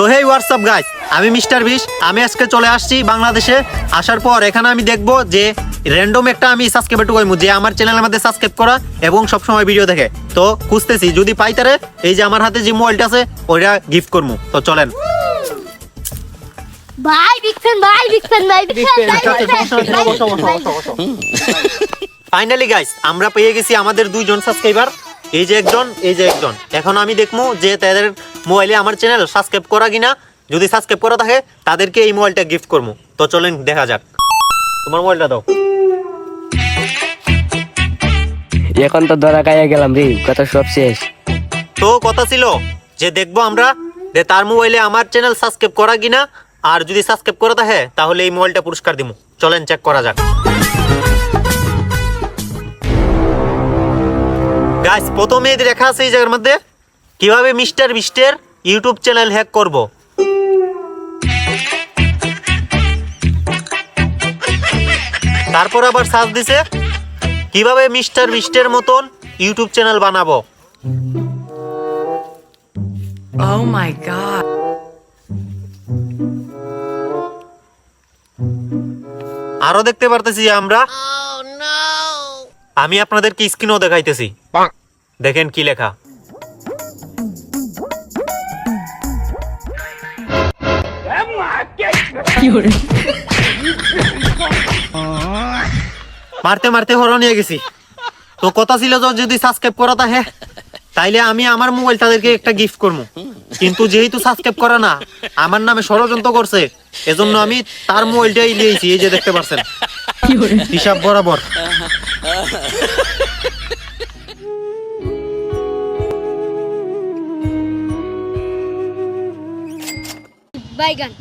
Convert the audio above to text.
তো হেই WhatsApp guys, আমি mister বিশ। আমি আজকে চলে আসছি বাংলাদেশে। আসার পর এখানে আমি দেখবো যে র্যান্ডম একটা আমি সাবস্ক্রাইব একটু কইমু যে আমার চ্যানেলের মধ্যে সাবস্ক্রাইব করা এবং সবসময় ভিডিও দেখে। তো খুঁজতেছি, যদি পাই তারে এই যে আমার হাতে যে মোবাইলটা আছে ওইটা গিফট করবো। তো চলেন ভাই বিগ ফ্যান, ভাই বিগ ফ্যান, ভাই বিগ ফ্যান। ফাইনালি গাইস, আমরা পেয়ে গেছি আমাদের দুইজন সাবস্ক্রাইবার। এই যে একজন, এই যে একজন। এখন আমি দেখবো যে তাদের মোবাইলে আমার চ্যানেল সাবস্ক্রাইব করা কিনা। যদি সাবস্ক্রাইব করা থাকে তাদেরকে এই মোবাইলটা গিফট করবো। তো চলেন দেখা যাক। তোমার মোবাইলটা দাও। এখন তো ধরা খাইয়া গেলাম রে, কথা সব শেষ। তো কথা ছিল যে দেখবো আমরা যে তার মোবাইলে আমার চ্যানেল সাবস্ক্রাইব করা কিনা, আর যদি সাবস্ক্রাইব করা থাকে তাহলে এই মোবাইলটা পুরস্কার দিব। চলেন চেক করা যাক। গাইস, প্রথমে লেখা আছে এই জায়গার মধ্যে কিভাবে মিস্টার বিস্টের ইউটিউব চ্যানেল হ্যাক করব। তারপর আবার সার্চ দিছে কিভাবে মিস্টার বিস্টের মতন ইউটিউব চ্যানেল বানাবো। Oh my god. আরো দেখতে পারতেছি আমরা। আমি আপনাদেরকে স্ক্রিনও দেখাইতেছি, দেখেন কি লেখা। মারতে মারতে হরণ নিয়ে গেছি। তো কথা ছিল যদি সাবস্ক্রাইব করা থাকে তাইলে আমি আমার মোবাইল তাদেরকে একটা গিফট করবো। কিন্তু যেহেতু সাবস্ক্রাইব করা না, আমার নামে ষড়যন্ত্র করছে, এজন্য আমি তার মোবাইলটাই নিয়েছি। এই যে দেখতে পাচ্ছেন, হিসাব বরাবর। বাইগান।